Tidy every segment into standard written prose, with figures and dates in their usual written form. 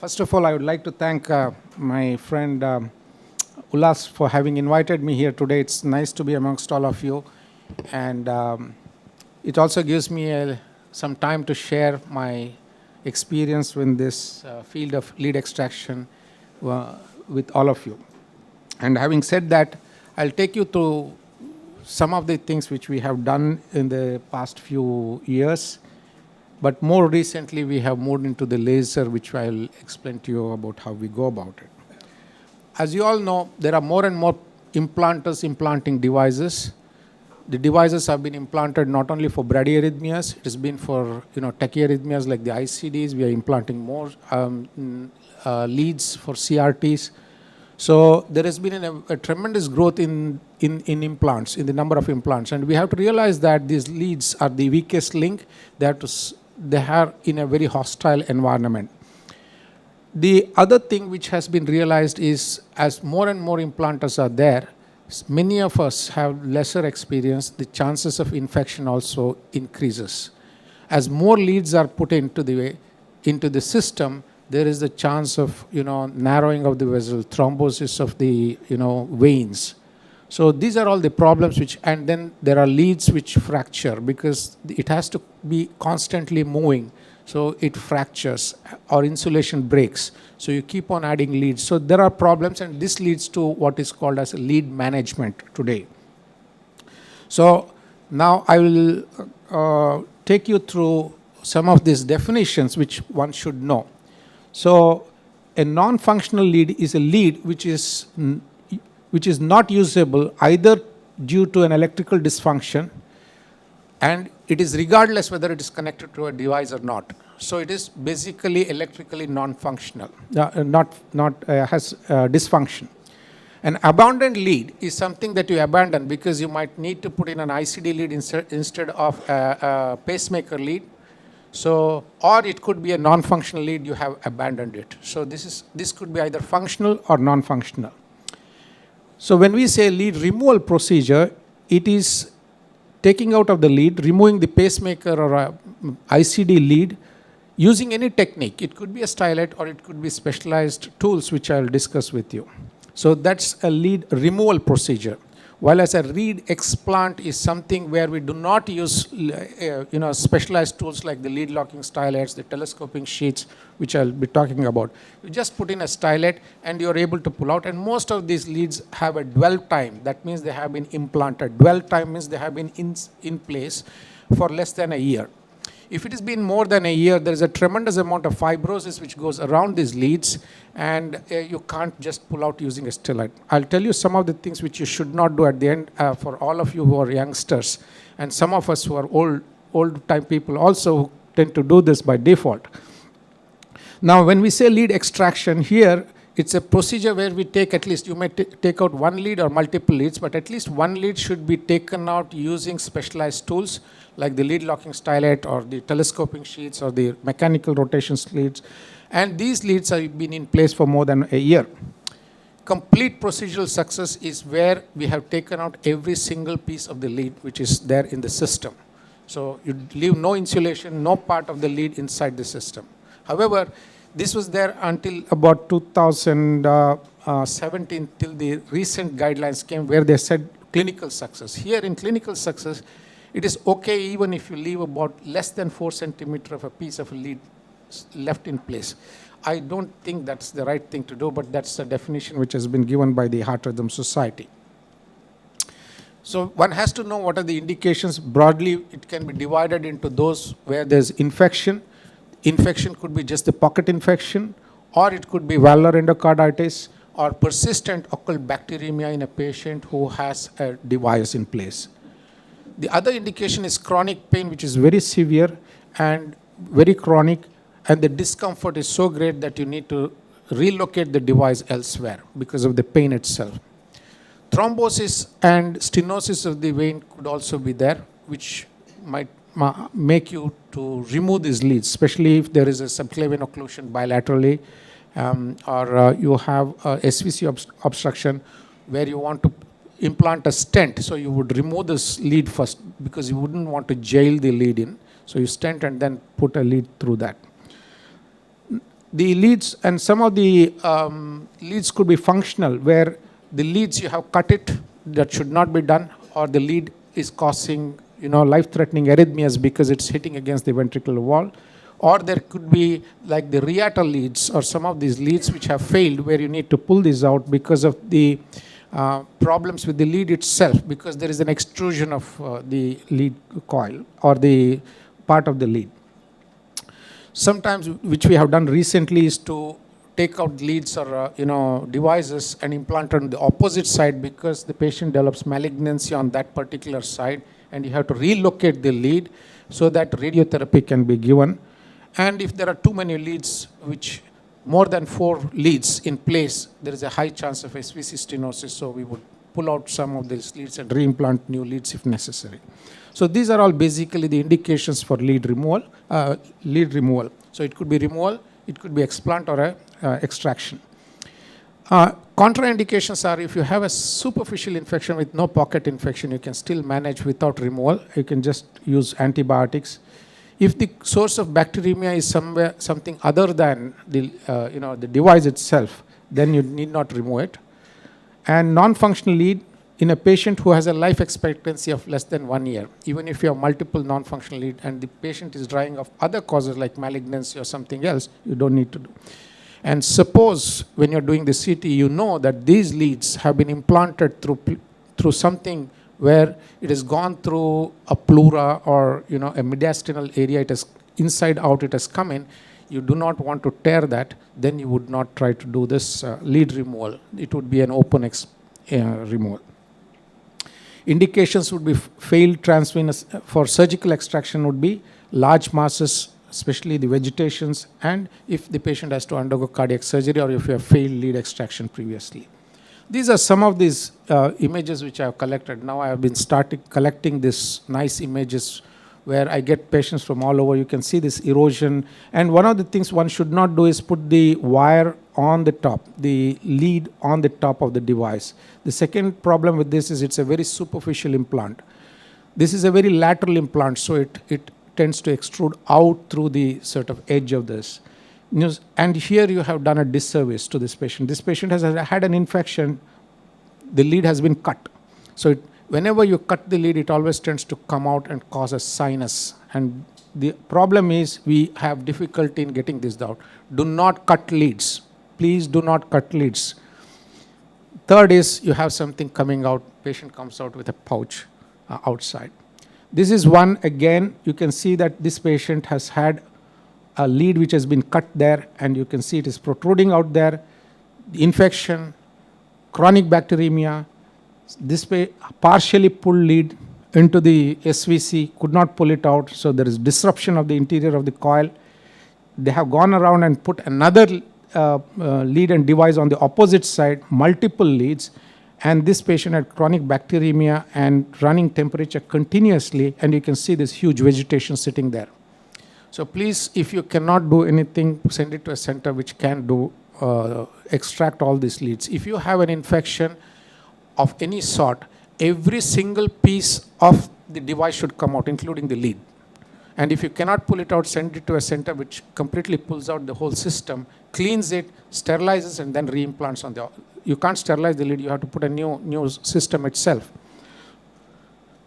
First of all, I would like to thank my friend Ulas for having invited me here today. It's nice to be amongst all of you. And it also gives me some time to share my experience in this field of lead extraction with all of you. And having said that, I'll take you through some of the things which we have done in the past few years. But more recently, we have moved into the laser, which I'll explain to you about how we go about it. As you all know, there are more and more implanters implanting devices. The devices have been implanted not only for bradyarrhythmias, it has been for tachyarrhythmias like the ICDs. We are implanting more leads for CRTs. So there has been a tremendous growth in implants, in the number of implants. And we have to realize that these leads are the weakest link. They are in a very hostile environment. The other thing which has been realized is as more and more implanters are there, many of us have lesser experience, the chances of infection also increases. As more leads are put into the system, there is the chance of narrowing of the vessel, thrombosis of the veins. So these are all the problems and then there are leads which fracture because it has to be constantly moving. So it fractures or insulation breaks. So you keep on adding leads. So there are problems, and this leads to what is called as lead management today. So now I will take you through some of these definitions which one should know. So a non-functional lead is a lead which is not usable either due to an electrical dysfunction, and it is regardless whether it is connected to a device or not. So it is basically electrically non-functional, has dysfunction. An abandoned lead is something that you abandon because you might need to put in an ICD lead instead of a pacemaker lead. So, or it could be a non-functional lead, you have abandoned it. So this could be either functional or non-functional. So when we say lead removal procedure, it is taking out of the lead, removing the pacemaker or a ICD lead using any technique. It could be a stylet or it could be specialized tools which I'll discuss with you. So that's a lead removal procedure. While as a lead explant is something where we do not use specialized tools like the lead locking stylets, the telescoping sheaths, which I'll be talking about. You just put in a stylet and you're able to pull out. And most of these leads have a dwell time. That means they have been implanted. Dwell time means they have been in place for less than a year. If it has been more than a year, there is a tremendous amount of fibrosis which goes around these leads, and you can't just pull out using a stylet. I'll tell you some of the things which you should not do at the end for all of you who are youngsters, and some of us who are old time people also tend to do this by default. Now, when we say lead extraction here, it's a procedure where we take at least, you may take out one lead or multiple leads, but at least one lead should be taken out using specialized tools like the lead locking stylet or the telescoping sheaths or the mechanical rotation leads. And these leads have been in place for more than a year. Complete procedural success is where we have taken out every single piece of the lead which is there in the system. So you leave no insulation, no part of the lead inside the system. However, this was there until about 2017 till the recent guidelines came where they said clinical success. Here in clinical success, it is okay even if you leave about less than 4 centimeters of a piece of a lead left in place. I don't think that's the right thing to do, but that's the definition which has been given by the Heart Rhythm Society. So one has to know what are the indications. Broadly, it can be divided into those where there's infection. Infection could be just the pocket infection, or it could be valvular endocarditis, or persistent occult bacteremia in a patient who has a device in place. The other indication is chronic pain, which is very severe and very chronic, and the discomfort is so great that you need to relocate the device elsewhere because of the pain itself. Thrombosis and stenosis of the vein could also be there, which might make you to remove these leads, especially if there is a subclavian occlusion bilaterally, or you have a SVC obstruction where you want to implant a stent. So you would remove this lead first because you wouldn't want to jail the lead in. So you stent and then put a lead through that. the leads, and some of the leads could be functional, where the leads you have cut it, that should not be done, or the lead is causing life-threatening arrhythmias because it's hitting against the ventricular wall. Or there could be like the reatal leads, or some of these leads which have failed, where you need to pull these out because of the problems with the lead itself, because there is an extrusion of the lead coil or the part of the lead. Sometimes, which we have done recently, is to take out leads or devices and implant on the opposite side, because the patient develops malignancy on that particular side, and you have to relocate the lead so that radiotherapy can be given. And if there are too many leads, which more than 4 leads in place, there is a high chance of SVC stenosis, so we would pull out some of these leads and reimplant new leads if necessary. So these are all basically the indications for lead removal. So it could be removal, it could be explant or extraction. Contraindications are, if you have a superficial infection with no pocket infection, you can still manage without removal. You can just use antibiotics. If the source of bacteremia is something other than the device itself, then you need not remove it. And non-functional lead in a patient who has a life expectancy of less than 1 year, even if you have multiple non-functional lead and the patient is dying of other causes like malignancy or something else, you don't need to do. And suppose when you're doing the CT, you know that these leads have been implanted through something where it has gone through a pleura or a mediastinal area, it has inside out, it has come in. You do not want to tear that, then you would not try to do this lead removal. It would be an open removal. Indications would be failed transvenous for surgical extraction would be large masses, especially the vegetations, and if the patient has to undergo cardiac surgery or if you have failed lead extraction previously. These are some of these images which I have collected. Now I have been collecting these nice images where I get patients from all over. You can see this erosion. And one of the things one should not do is put the wire on the top, the lead on the top of the device. The second problem with this is it's a very superficial implant. This is a very lateral implant, so it tends to extrude out through the sort of edge of this. And here you have done a disservice to this patient. This patient has had an infection. The lead has been cut. So whenever you cut the lead, it always tends to come out and cause a sinus. And the problem is we have difficulty in getting this out. Do not cut leads. Please do not cut leads. Third is you have something coming out. Patient comes out with a pouch outside. This is one, again, you can see that this patient has had a lead which has been cut there, and you can see it is protruding out there. The infection, chronic bacteremia, this partially pulled lead into the SVC, could not pull it out, so there is disruption of the interior of the coil. They have gone around and put another lead and device on the opposite side, multiple leads, and this patient had chronic bacteremia and running temperature continuously, and you can see this huge vegetation sitting there. So please, if you cannot do anything, send it to a center which can do extract all these leads. If you have an infection of any sort, every single piece of the device should come out, including the lead. And if you cannot pull it out, send it to a center which completely pulls out the whole system, cleans it, sterilizes, and then reimplants on the. You can't sterilize the lead, you have to put a new system itself.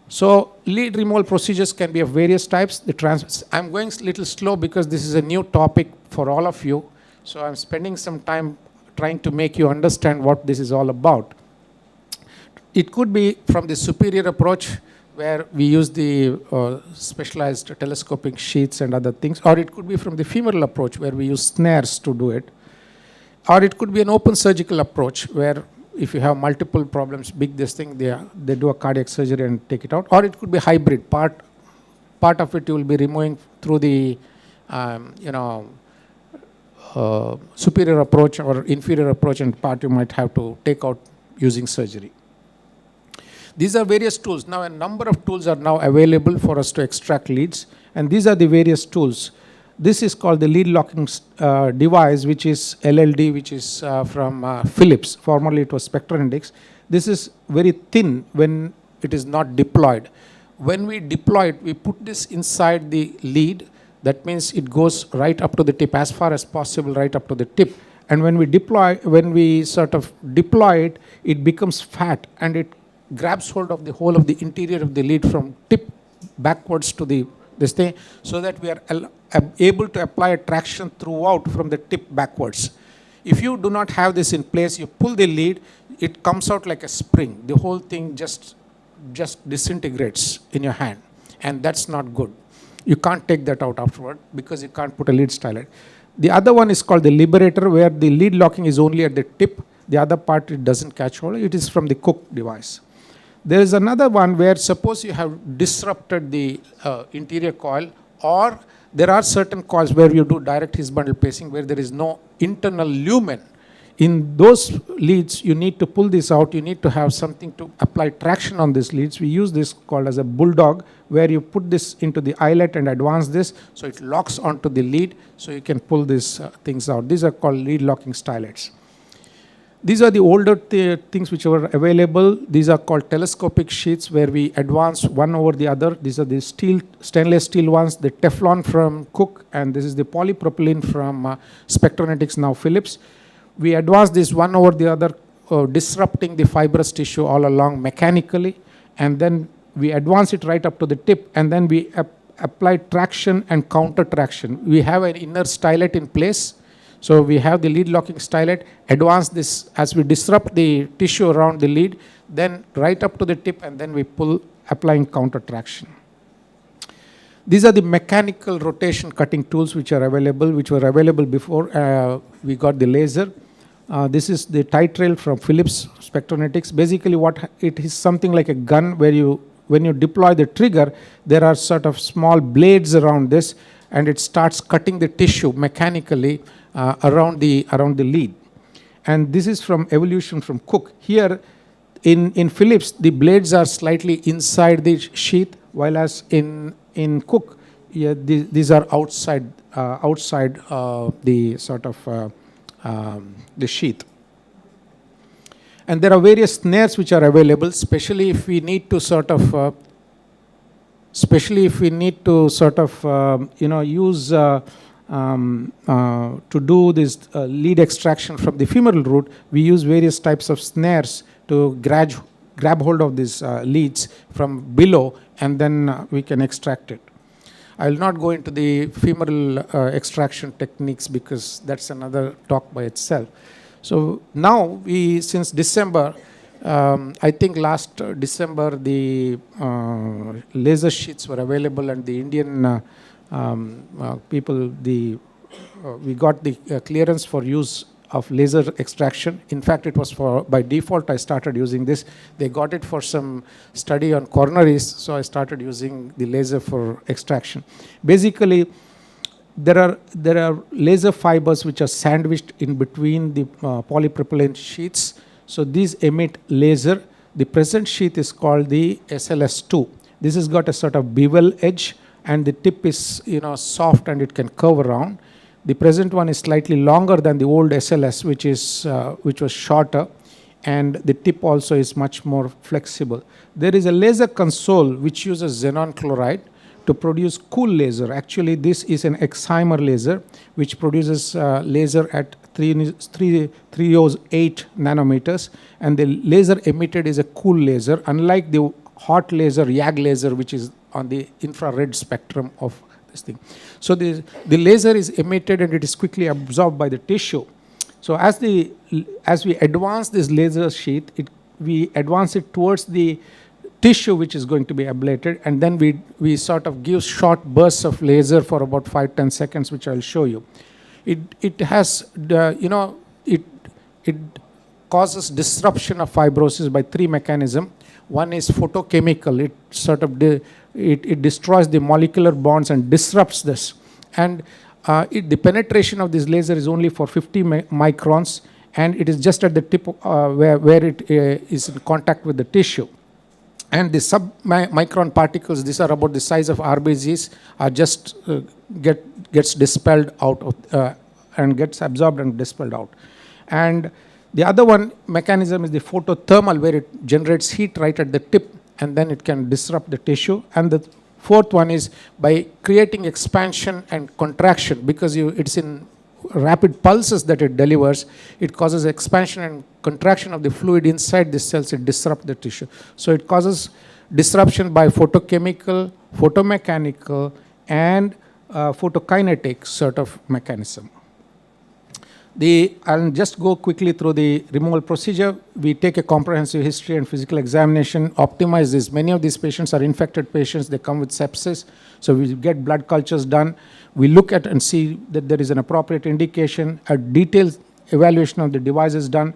So lead removal procedures can be of various types. I'm going a little slow because this is a new topic for all of you. So I'm spending some time trying to make you understand what this is all about. It could be from the superior approach, where we use the specialized telescopic sheaths and other things, or it could be from the femoral approach, where we use snares to do it. Or it could be an open surgical approach, where if you have multiple problems, this thing, they do a cardiac surgery and take it out. Or it could be hybrid. Part of it you will be removing through the superior approach or inferior approach, and part you might have to take out using surgery. These are various tools. Now a number of tools are now available for us to extract leads, and these are the various tools. This is called the lead locking device, which is LLD, which is from Philips. Formerly it was Spectranetics. This is very thin when it is not deployed. When we deploy it, we put this inside the lead. That means it goes right up to the tip, as far as possible, right up to the tip. And when we sort of deploy it, it becomes fat and it grabs hold of the whole of the interior of the lead from tip backwards to this thing, so that we are able to apply a traction throughout from the tip backwards. If you do not have this in place, you pull the lead, it comes out like a spring. The whole thing just disintegrates in your hand, and that's not good. You can't take that out afterward because you can't put a lead stylet. The other one is called the liberator, where the lead locking is only at the tip. The other part, it doesn't catch hold. It is from the Cook device. There is another one where suppose you have disrupted the interior coil, or there are certain coils where you do direct his bundle pacing where there is no internal lumen. In those leads, you need to pull this out. You need to have something to apply traction on these leads. We use this called as a bulldog, where you put this into the eyelet and advance this, so it locks onto the lead, so you can pull these things out. These are called lead locking stylets. These are the older things which were available. These are called telescopic sheaths, where we advance one over the other. These are the stainless steel ones, the Teflon from Cook, and this is the polypropylene from Spectranetics, now Philips. We advance this one over the other, disrupting the fibrous tissue all along mechanically, and then we advance it right up to the tip, and then we apply traction and counter traction. We have an inner stylet in place. So we have the lead locking stylet, advance this as we disrupt the tissue around the lead, then right up to the tip, and then we pull, applying counter traction. These are the mechanical rotation cutting tools which are available, which were available before we got the laser. This is the tight rail from Philips Spectranetics. Basically what it is, something like a gun where when you deploy the trigger, there are sort of small blades around this, and it starts cutting the tissue mechanically around the lead. And this is from Evolution from Cook. Here in Philips, the blades are slightly inside the sheath, while as in Cook, these are outside the sort of the sheath. And there are various snares which are available, especially if we need to sort of use to do this lead extraction from the femoral root. We use various types of snares to grab hold of these leads from below, and then we can extract it. I will not go into the femoral extraction techniques because that's another talk by itself. So now since December, I think last December, the laser sheets were available, and the Indian people, we got the clearance for use of laser extraction. In fact, it was by default I started using this. They got it for some study on coronaries, so I started using the laser for extraction. Basically, there are laser fibers which are sandwiched in between the polypropylene sheets. So these emit laser. The present sheath is called the SLS2. This has got a sort of bevel edge, and the tip is soft and it can curve around. The present one is slightly longer than the old SLS, which was shorter, and the tip also is much more flexible. There is a laser console which uses xenon chloride to produce cool laser. Actually, this is an excimer laser which produces laser at 308 nanometers, and the laser emitted is a cool laser, unlike the hot laser, YAG laser, which is on the infrared spectrum of this thing. So the laser is emitted and it is quickly absorbed by the tissue. So as we advance this laser sheath, we advance it towards the tissue which is going to be ablated, and then we sort of give short bursts of laser for about 5-10 seconds, which I'll show you. It has it causes disruption of fibrosis by 3 mechanisms. One is photochemical. It sort of it destroys the molecular bonds and disrupts this. And the penetration of this laser is only for 50 microns, and it is just at the tip where it is in contact with the tissue. And the submicron particles, these are about the size of RBGs, are just gets dispelled out of, and gets absorbed and dispelled out. And the other one mechanism is the photothermal, where it generates heat right at the tip, and then it can disrupt the tissue. And the Fourth one is by creating expansion and contraction, because it's in rapid pulses that it delivers. It causes expansion and contraction of the fluid inside the cells. It disrupts the tissue. So it causes disruption by photochemical, photomechanical, and photokinetic sort of mechanism. I'll just go quickly through the removal procedure. We take a comprehensive history and physical examination, optimize this. Many of these patients are infected patients. They come with sepsis. So we get blood cultures done. We look at and see that there is an appropriate indication. A detailed evaluation of the device is done.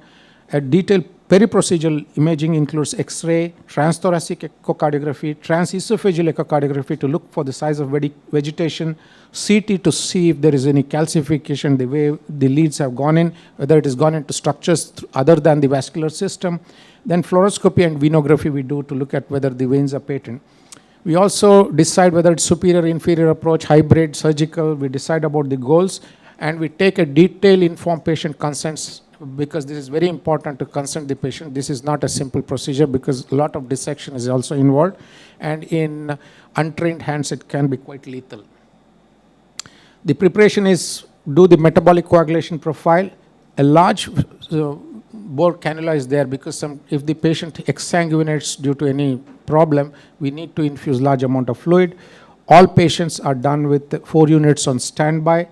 A detailed periprocedural imaging includes X-ray, transthoracic echocardiography, transesophageal echocardiography to look for the size of vegetation, CT to see if there is any calcification, the way the leads have gone in, whether it has gone into structures other than the vascular system. Then fluoroscopy and venography we do to look at whether the veins are patent. We also decide whether it's superior, inferior approach, hybrid, surgical. We decide about the goals, and we take a detailed informed patient consents, because this is very important to consent the patient. This is not a simple procedure because a lot of dissection is also involved, and in untrained hands it can be quite lethal. The preparation is do the metabolic coagulation profile. A large bore cannula is there because if the patient exsanguinates due to any problem, we need to infuse large amount of fluid. All patients are done with 4 units on standby.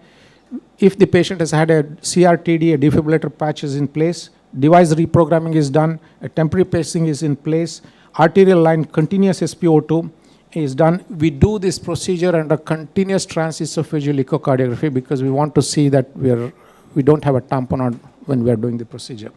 If the patient has had a CRTD, a defibrillator patch is in place, device reprogramming is done, a temporary pacing is in place, arterial line continuous SpO2 is done. We do this procedure under continuous transesophageal echocardiography because we want to see that we don't have a tamponade when we are doing the procedure.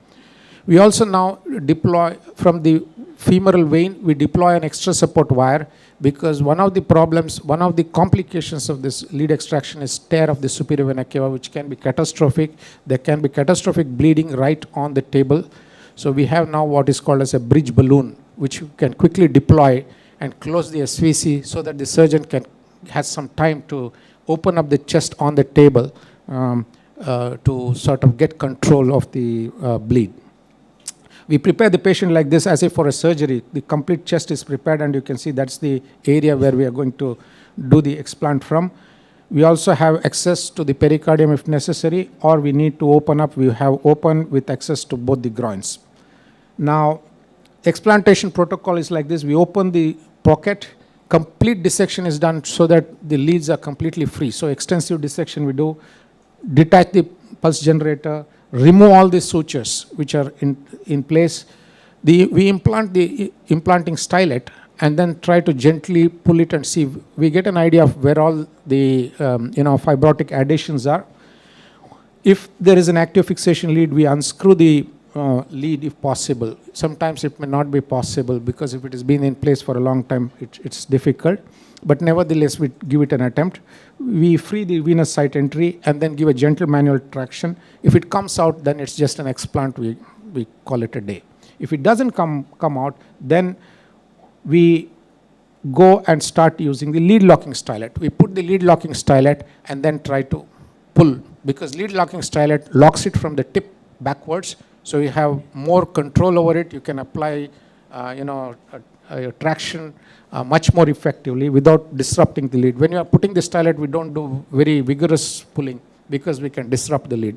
We also now deploy from the femoral vein, we deploy an extra support wire, because one of the complications of this lead extraction is tear of the superior vena cava, which can be catastrophic. There can be catastrophic bleeding right on the table. So we have now what is called as a bridge balloon, which you can quickly deploy and close the SVC so that the surgeon has some time to open up the chest on the table to sort of get control of the bleed. We prepare the patient like this as if for a surgery. The complete chest is prepared, and you can see that's the area where we are going to do the explant from. We also have access to the pericardium if necessary, or we need to open up. We have open with access to both the groins. Now, explantation protocol is like this. We open the pocket. Complete dissection is done so that the leads are completely free. So extensive dissection we do. Detach the pulse generator. Remove all the sutures which are in place. We implant the implanting stylet and then try to gently pull it and see. We get an idea of where all the fibrotic adhesions are. If there is an active fixation lead, we unscrew the lead if possible. Sometimes it may not be possible because if it has been in place for a long time, it's difficult. But nevertheless, we give it an attempt. We free the venous site entry and then give a gentle manual traction. If it comes out, then it's just an explant. We call it a day. If it doesn't come out, then we go and start using the lead locking stylet. We put the lead locking stylet and then try to pull, because lead locking stylet locks it from the tip backwards. So you have more control over it. You can apply, traction much more effectively without disrupting the lead. When you are putting the stylet, we don't do very vigorous pulling because we can disrupt the lead.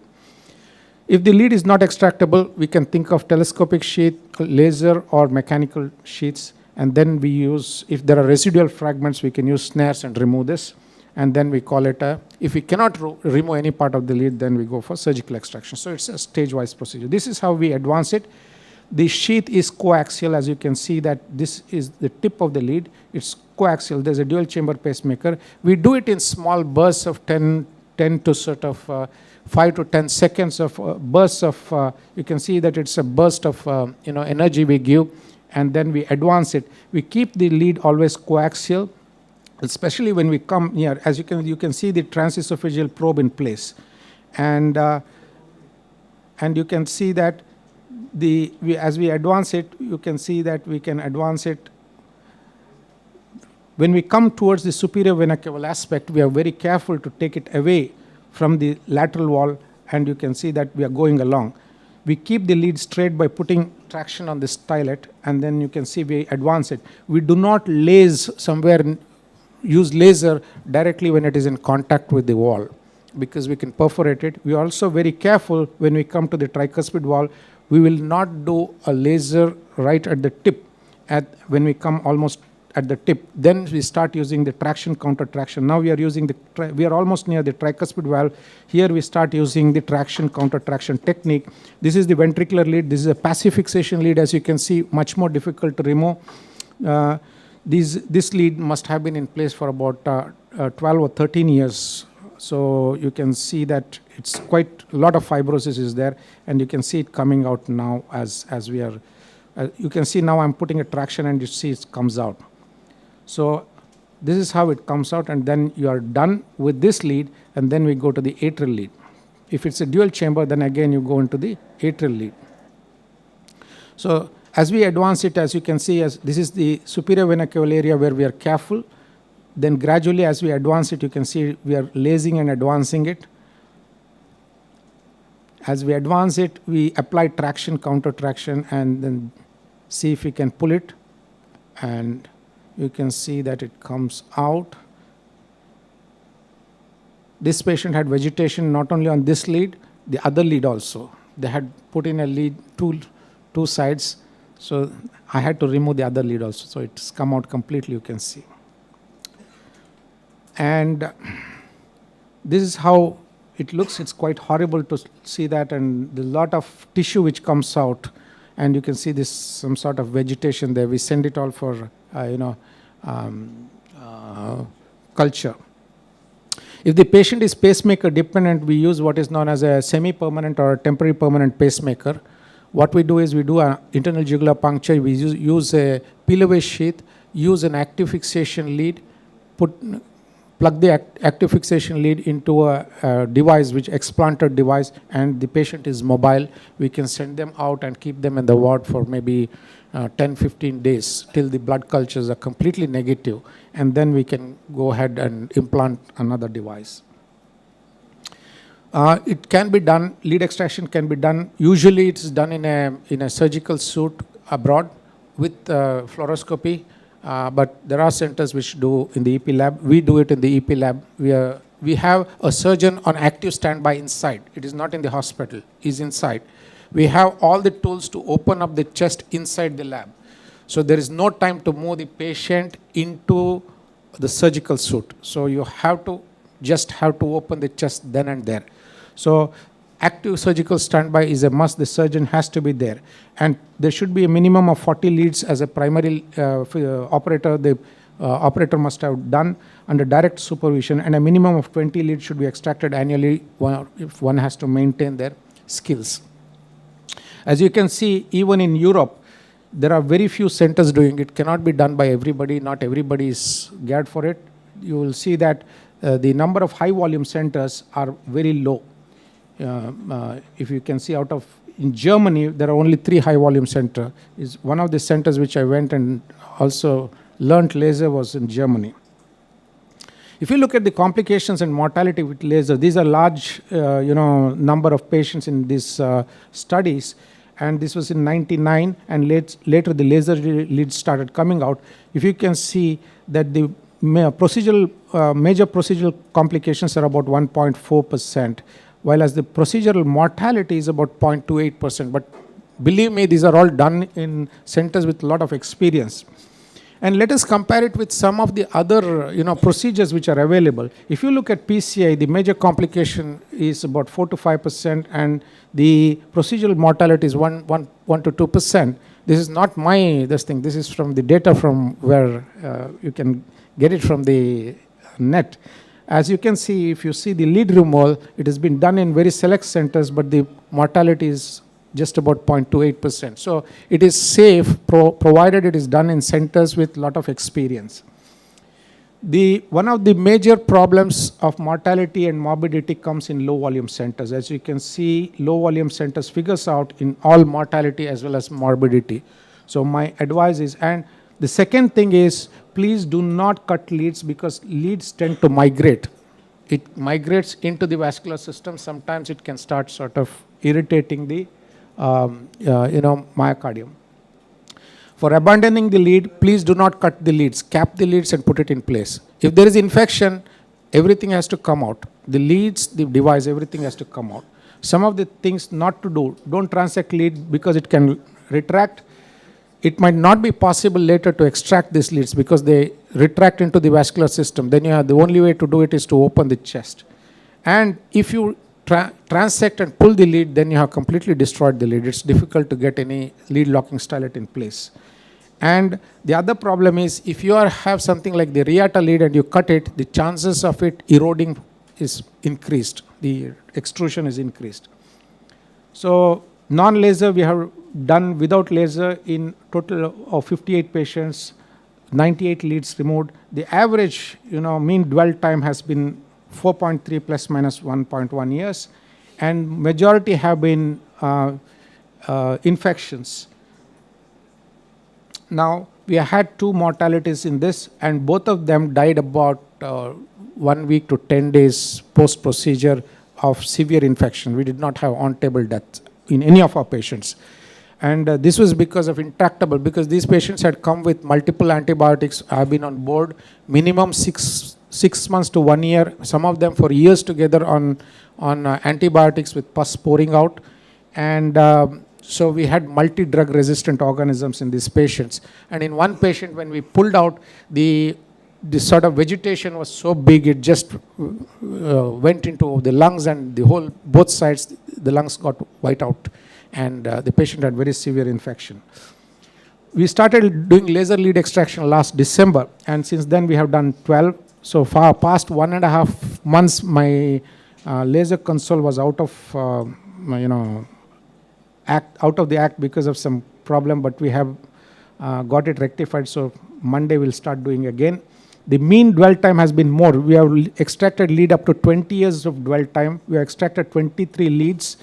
If the lead is not extractable, we can think of telescopic sheath, laser or mechanical sheaths, and then we use, if there are residual fragments, we can use snares and remove this, and then we call it if we cannot remove any part of the lead, then we go for surgical extraction. So it's a stage-wise procedure. This is how we advance it. The sheath is coaxial, as you can see that this is the tip of the lead. It's coaxial. There's a dual chamber pacemaker. We do it in small bursts of 10 to sort of 5 to 10 seconds of bursts of, you can see that it's a burst of energy we give, and then we advance it. We keep the lead always coaxial, especially when we come here. As you can see the transesophageal probe in place, and you can see that as we advance it, you can see that we can advance it. When we come towards the superior vena cava aspect, we are very careful to take it away from the lateral wall, and you can see that we are going along. We keep the lead straight by putting traction on the stylet, and then you can see we advance it. We do not laze somewhere use laser directly when it is in contact with the wall, because we can perforate it. We are also very careful when we come to the tricuspid valve. We will not do a laser right at the tip. When we come almost at the tip, then we start using the traction counter traction. Now we are using we are almost near the tricuspid valve. Here we start using the traction counter traction technique. This is the ventricular lead. This is a passive fixation lead, as you can see, much more difficult to remove. This lead must have been in place for about 12 or 13 years. So you can see that it's quite a lot of fibrosis is there, and you can see it coming out now as we are. You can see now I'm putting a traction, and you see it comes out. So this is how it comes out, and then you are done with this lead, and then we go to the atrial lead. If it's a dual chamber, then again you go into the atrial lead. So as we advance it, as you can see, as this is the superior vena cava area where we are careful. Then gradually as we advance it, you can see we are lasing and advancing it. As we advance it, we apply traction, counter traction, and then see if we can pull it. And you can see that it comes out. This patient had vegetation not only on this lead, the other lead also. They had put in a lead, two sides. So I had to remove the other lead also. So it's come out completely, you can see. And this is how it looks. It's quite horrible to see that, and there's a lot of tissue which comes out, and you can see this some sort of vegetation there. We send it all for culture. If the patient is pacemaker dependent, we use what is known as a semi-permanent or a temporary permanent pacemaker. What we do is we do an internal jugular puncture. We use a peel-away sheath, use an active fixation lead, plug the active fixation lead into a device, which explanted device, and the patient is mobile. We can send them out and keep them in the ward for maybe 10-15 days till the blood cultures are completely negative, and then we can go ahead and implant another device. It can be done, lead extraction can be done. Usually it's done in a surgical suit abroad with fluoroscopy. But there are centers which do in the EP lab. We do it in the EP lab. We have a surgeon on active standby inside. It is not in the hospital. He's inside. We have all the tools to open up the chest inside the lab. So there is no time to move the patient into the surgical suit. So you have to open the chest then and there. So active surgical standby is a must. The surgeon has to be there. And there should be a minimum of 40 leads as a primary operator. The operator must have done under direct supervision, and a minimum of 20 leads should be extracted annually if one has to maintain their skills. As you can see, even in Europe, there are very few centers doing it. Cannot be done by everybody. Not everybody is geared for it. You will see that the number of high volume centers are very low. If you can see, in Germany, there are only 3 high volume centers. Is one of the centers which I went and also learned laser was in Germany. If you look at the complications and mortality with laser, these are large number of patients in these studies, and this was in 99, and later the laser leads started coming out. If you can see that the major procedural complications are about 1.4%. while as the procedural mortality is about 0.28%. But believe me, these are all done in centers with a lot of experience. And let us compare it with some of the other procedures which are available. If you look at PCI, the major complication is about 4 to 5%, and the procedural mortality is 1 to 2%. This is not this thing. This is from the data from where you can get it from the net. As you can see, if you see the lead removal, it has been done in very select centers, but the mortality is just about 0.28%. So it is safe, provided it is done in centers with a lot of experience. One of the major problems of mortality and morbidity comes in low volume centers. As you can see, low volume centers figures out in all mortality as well as morbidity. So my advice is, and the second thing is, please do not cut leads, because leads tend to migrate. It migrates into the vascular system. Sometimes it can start sort of irritating the myocardium. For abandoning the lead, please do not cut the leads. Cap the leads and put it in place. If there is infection, everything has to come out. The leads, the device, everything has to come out. Some of the things not to do, don't transect lead because it can retract. It might not be possible later to extract these leads because they retract into the vascular system. Then you have the only way to do it is to open the chest. And if you transect and pull the lead, then you have completely destroyed the lead. It's difficult to get any lead locking stylet in place. And the other problem is if you have something like the Riata lead and you cut it, the chances of it eroding is increased. The extrusion is increased. So non-laser we have done without laser in total of 58 patients, 98 leads removed. The average mean dwell time has been 4.3 plus minus 1.1 years, and majority have been infections. Now, we had 2 mortalities in this, and both of them died about 1 week to 10 days post-procedure of severe infection. We did not have on-table death in any of our patients. And this was because of intractable, because these patients had come with multiple antibiotics, have been on board minimum 6 months to 1 year, some of them for years together on antibiotics with pus pouring out. And so we had multi-drug resistant organisms in these patients. And in one patient, when we pulled out, the sort of vegetation was so big, it just went into the lungs, and both sides, the lungs got wiped out. And the patient had very severe infection. We started doing laser lead extraction last December, and since then we have done 12. So far, past 1.5 months, my laser console was out of the act because of some problem, but we have got it rectified. So Monday we'll start doing again. The mean dwell time has been more. We have extracted lead up to 20 years of dwell time. We have extracted 23 leads.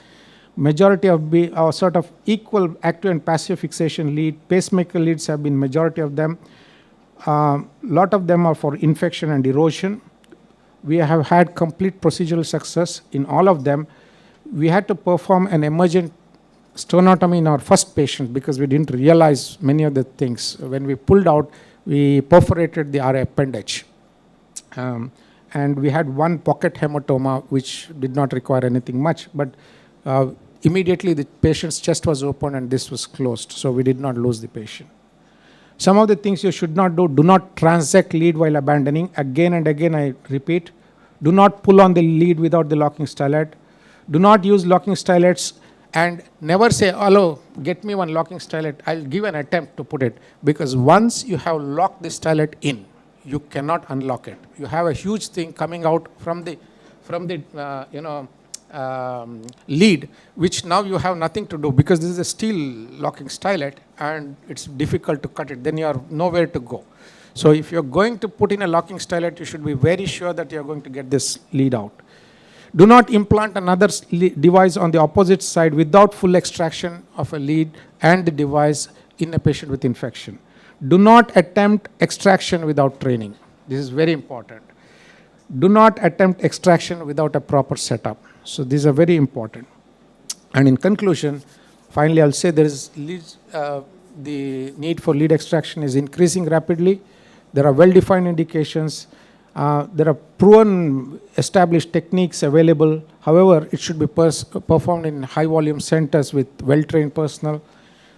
Majority of our sort of equal active and passive fixation lead. Pacemaker leads have been majority of them. Lot of them are for infection and erosion. We have had complete procedural success in all of them. We had to perform an emergent sternotomy in our first patient because we didn't realize many of the things. When we pulled out, we perforated our appendage. And we had one pocket hematoma, which did not require anything much. But immediately the patient's chest was open and this was closed. So we did not lose the patient. Some of the things you should not do not transect lead while abandoning. Again and again, I repeat, do not pull on the lead without the locking stylet. Do not use locking stylets, and never say, hello, get me one locking stylet. I'll give an attempt to put it. Because once you have locked the stylet in, you cannot unlock it. You have a huge thing coming out from the lead, which now you have nothing to do because this is a steel locking stylet and it's difficult to cut it. Then you are nowhere to go. So if you're going to put in a locking stylet, you should be very sure that you're going to get this lead out. Do not implant another device on the opposite side without full extraction of a lead and the device in a patient with infection. Do not attempt extraction without training. This is very important. Do not attempt extraction without a proper setup. So these are very important. And in conclusion, finally I'll say there is the need for lead extraction is increasing rapidly. There are well-defined indications. There are proven established techniques available. However, it should be performed in high-volume centers with well-trained personnel.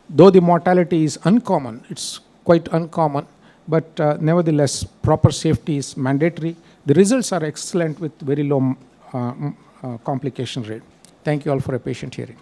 Though the mortality is uncommon, it's quite uncommon, but nevertheless, proper safety is mandatory. The results are excellent with very low complication rate. Thank you all for a patient hearing.